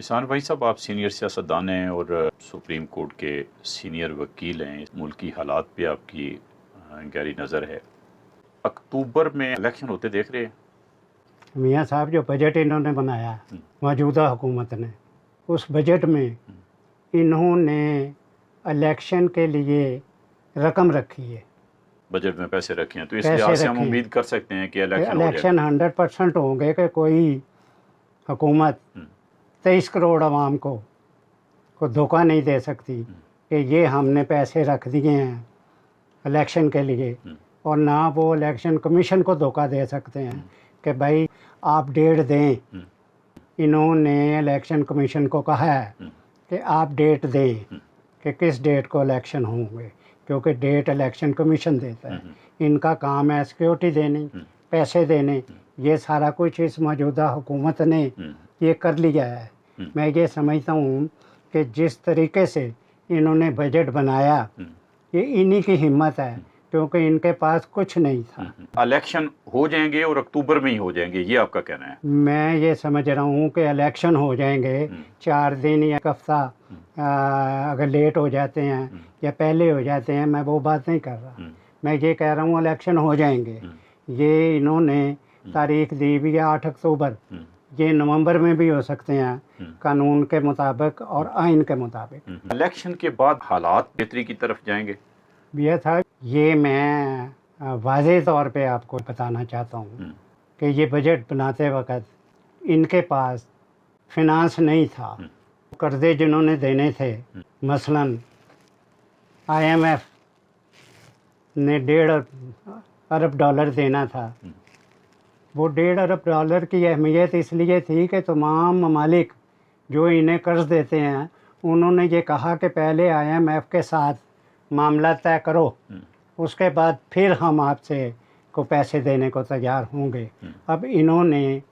इहसान भाई साहब, आप सीनियर सियासतदान हैं और सुप्रीम कोर्ट के सीनियर वकील हैं। मुल्की हालात पे आपकी गहरी नज़र है। अक्टूबर में इलेक्शन होते देख रहे हैं? मियाँ साहब, जो बजट इन्होंने बनाया मौजूदा हुकूमत ने, उस बजट में इन्होंने इलेक्शन के लिए रकम रखी है। बजट में पैसे रखे हैं, तो इस लिहाज से हम उम्मीद कर सकते हैं कि इलेक्शन 100% होंगे कि कोई हुकूमत 23 करोड़ आवाम को धोखा नहीं दे सकती कि ये हमने पैसे रख दिए हैं इलेक्शन के लिए, और ना वो इलेक्शन कमीशन को धोखा दे सकते हैं कि भाई आप डेट दें। इन्होंने इलेक्शन कमीशन को कहा है कि आप डेट दें कि किस डेट को इलेक्शन होंगे, क्योंकि डेट इलेक्शन कमीशन देता है। इनका काम है सिक्योरिटी देनी, पैसे देने। ये सारा कुछ इस मौजूदा हुकूमत ने ये कर लिया है। मैं ये समझता हूँ कि जिस तरीके से इन्होंने बजट बनाया, ये इन्हीं की हिम्मत है, क्योंकि इनके पास कुछ नहीं था। इलेक्शन हो जाएंगे और अक्टूबर में ही हो जाएंगे, ये आपका कहना है? मैं ये समझ रहा हूँ कि इलेक्शन हो जाएंगे 4 दिन या एक हफ्ता अगर लेट हो जाते हैं या पहले हो जाते हैं, मैं वो बात नहीं कर रहा। मैं ये कह रहा हूँ इलेक्शन हो जाएंगे। ये इन्होंने तारीख दी भी है 8 अक्टूबर, ये नवंबर में भी हो सकते हैं कानून के मुताबिक और आइन के मुताबिक। इलेक्शन के बाद हालात बेहतरी की तरफ जाएंगे? भैया था, ये मैं वाज़ेह तौर पे आपको बताना चाहता हूँ कि ये बजट बनाते वक्त इनके पास फिनांस नहीं था। कर्ज़े जिन्होंने देने थे, मसलन IMF ने $1.5 अरब देना था। वो $1.5 अरब की अहमियत इसलिए थी कि तमाम ममालिक जो इन्हें कर्ज़ देते हैं, उन्होंने ये कहा कि पहले IMF के साथ मामला तय करो, उसके बाद फिर हम आपसे को पैसे देने को तैयार होंगे। अब इन्होंने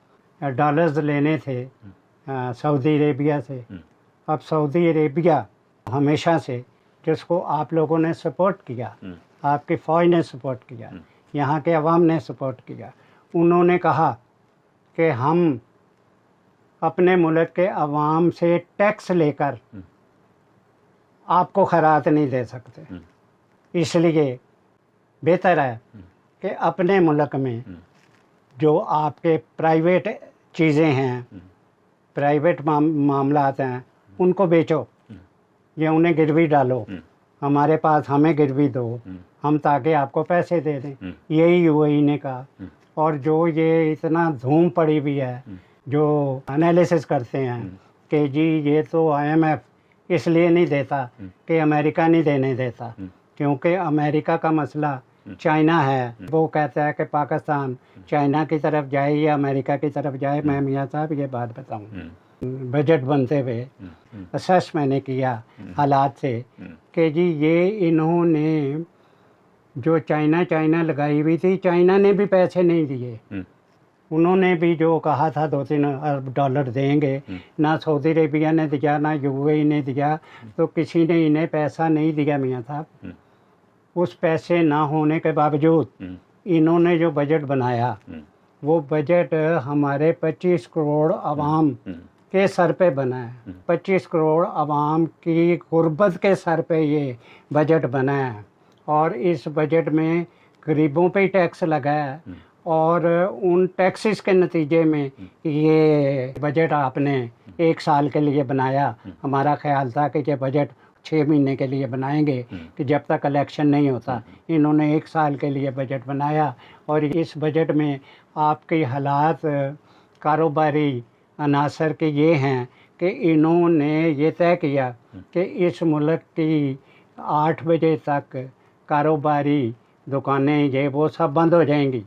डॉलर्स लेने थे सऊदी अरेबिया से। अब सऊदी अरेबिया हमेशा से, जिसको आप लोगों ने सपोर्ट किया, आपकी फ़ौज ने सपोर्ट किया, यहाँ के अवाम ने सपोर्ट किया, उन्होंने कहा कि हम अपने मुल्क के अवाम से टैक्स लेकर आपको खैरात नहीं दे सकते। इसलिए बेहतर है कि अपने मुल्क में जो आपके प्राइवेट चीज़ें हैं, प्राइवेट मामलात हैं, उनको बेचो या उन्हें गिरवी डालो, हमारे पास हमें गिरवी दो, हम ताकि आपको पैसे दे दें। यही यूएई ने कहा। और जो ये इतना धूम पड़ी हुई है, जो एनालिसिस करते हैं कि जी ये तो IMF इसलिए नहीं देता कि अमेरिका नहीं देने देता, क्योंकि अमेरिका का मसला चाइना है। वो कहता है कि पाकिस्तान चाइना की तरफ जाए या अमेरिका की तरफ जाए। मैं मियाँ साहब ये बात बताऊँ, बजट बनते हुए असेस मैंने किया हालात से कि जी ये इन्होंने जो चाइना लगाई हुई थी, चाइना ने भी पैसे नहीं दिए। उन्होंने भी जो कहा था $2-3 अरब देंगे, ना सऊदी अरेबिया ने दिया, ना यूएई ने दिया, तो किसी ने इन्हें पैसा नहीं दिया मियाँ साहब। उस पैसे ना होने के बावजूद इन्होंने जो बजट बनाया, वो बजट हमारे 25 करोड़ आवाम के सर पे बना है। 25 करोड़ आवाम की गुर्बत के सर पे ये बजट बना है। और इस बजट में गरीबों पे ही टैक्स लगा है, और उन टैक्सेस के नतीजे में ये बजट आपने 1 साल के लिए बनाया। हमारा ख्याल था कि ये बजट 6 महीने के लिए बनाएंगे कि जब तक इलेक्शन नहीं होता। इन्होंने 1 साल के लिए बजट बनाया। और इस बजट में आपके हालात कारोबारी अनासर के ये हैं कि इन्होंने ये तय किया कि इस मुल्क की 8 बजे तक कारोबारी दुकानें ये वो सब बंद हो जाएंगी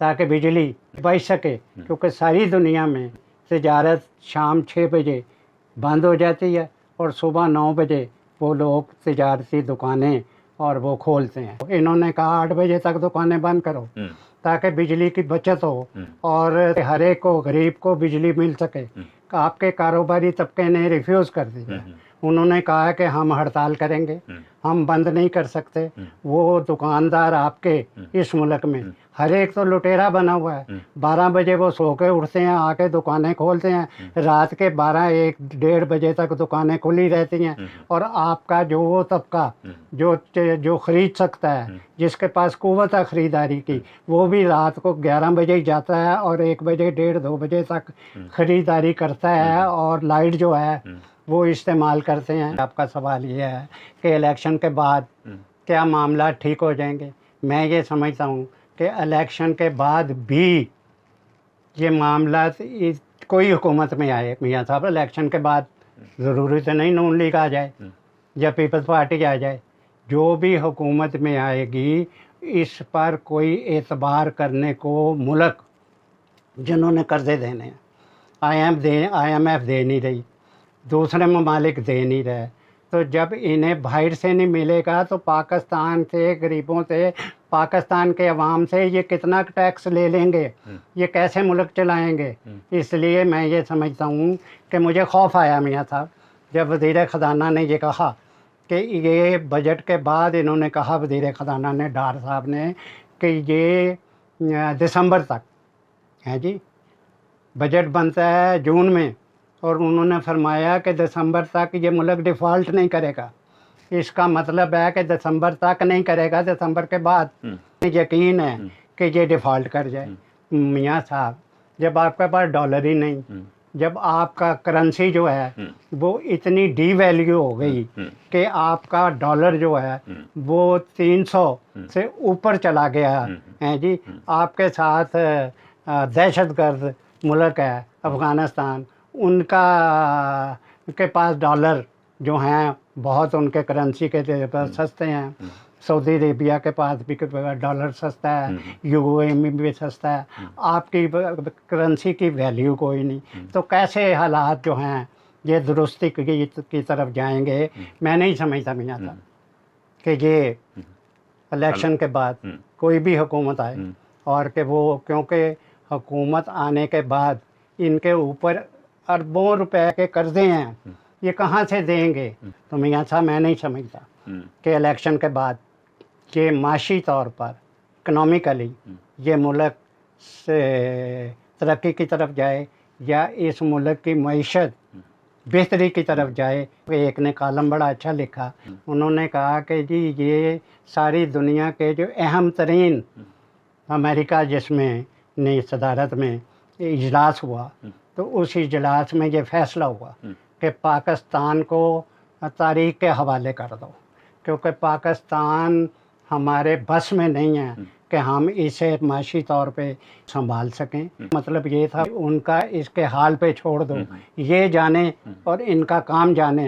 ताकि बिजली बच सके, क्योंकि सारी दुनिया में तिजारत शाम 6 बजे बंद हो जाती है और सुबह 9 बजे वो लोग तिजारती दुकानें और वो खोलते हैं। इन्होंने कहा 8 बजे तक दुकानें बंद करो ताकि बिजली की बचत हो और हर एक को, गरीब को बिजली मिल सके। आपके कारोबारी तबके ने रिफ्यूज़ कर दिया। उन्होंने कहा कि हम हड़ताल करेंगे, हम बंद नहीं कर सकते। वो दुकानदार आपके इस मुल्क में हर एक तो लुटेरा बना हुआ है। 12 बजे वो सो के उठते हैं, आके दुकानें खोलते हैं, रात के 12, 1, 1:30 बजे तक दुकानें खुली रहती हैं। और आपका जो वो तबका जो ख़रीद सकता है, जिसके पास कुव्वत है ख़रीदारी की, वो भी रात को 11 बजे ही जाता है और 1 बजे, 1:30, 2 बजे तक ख़रीदारी करता है और लाइट जो है वो इस्तेमाल करते हैं। आपका सवाल ये है कि इलेक्शन के बाद क्या मामला ठीक हो जाएंगे? मैं ये समझता हूँ कि इलेक्शन के बाद भी ये मामला कोई हुकूमत में आए मियाँ साहब, इलेक्शन के बाद ज़रूरी तो नहीं नून लीग आ जाए या पीपल्स पार्टी आ जाए, जो भी हुकूमत में आएगी इस पर कोई एतबार करने को मुल्क जिन्होंने कर्जे देने हैं, IMF दे नहीं रही, दूसरे ममालिक दे नहीं रहे, तो जब इन्हें बाहर से नहीं मिलेगा तो पाकिस्तान से, गरीबों से, पाकिस्तान के अवाम से ये कितना टैक्स ले लेंगे? ये कैसे मुल्क चलाएंगे? इसलिए मैं ये समझता हूँ कि मुझे खौफ आया मियाँ साहब जब वज़ीर ख़ज़ाना ने ये कहा कि ये बजट के बाद, इन्होंने कहा वज़ीर ख़ज़ाना ने, डार साहब ने, कि ये दिसंबर तक है जी, बजट बनता है जून में, और उन्होंने फरमाया कि दिसंबर तक ये मुल्क डिफ़ॉल्ट नहीं करेगा। इसका मतलब है कि दिसंबर तक नहीं करेगा, दिसंबर के बाद यकीन है कि ये डिफ़ॉल्ट कर जाए। मियाँ साहब, जब आपके पास डॉलर ही नहीं, जब आपका करेंसी जो है वो इतनी डीवैल्यू हो गई कि आपका डॉलर जो है वो 300 से ऊपर चला गया है जी, आपके साथ दहशतगर्द मुल्क है अफ़गानिस्तान, उनका के पास डॉलर जो हैं बहुत उनके करेंसी के सस्ते हैं, सऊदी अरेबिया के पास भी डॉलर सस्ता है, UAE में भी सस्ता है, आपकी करेंसी की वैल्यू कोई नहीं, तो कैसे हालात जो हैं ये दुरुस्ती की तरफ जाएंगे? मैं नहीं समझता मियाँ साहब कि ये इलेक्शन के बाद कोई भी हुकूमत आए और कि वो, क्योंकि हुकूमत आने के बाद इनके ऊपर अरबों रुपए के कर्जे हैं, ये कहाँ से देंगे? तो मियाँ साहब मैं नहीं समझता कि इलेक्शन के बाद ये माशी तौर पर, इकनॉमिकली ये मुल्क से तरक्की की तरफ जाए या इस मुल्क की मईशत बेहतरी की तरफ जाए। एक ने कॉलम बड़ा अच्छा लिखा, उन्होंने कहा कि जी ये सारी दुनिया के जो अहम तरीन, अमेरिका जिसमें ने सदारत में इजलास हुआ, तो उस इजलास में ये फ़ैसला हुआ कि पाकिस्तान को तारीख़ के हवाले कर दो, क्योंकि पाकिस्तान हमारे बस में नहीं है कि हम इसे माशी तौर पे संभाल सकें। मतलब ये था उनका, इसके हाल पे छोड़ दो, ये जाने और इनका काम जाने।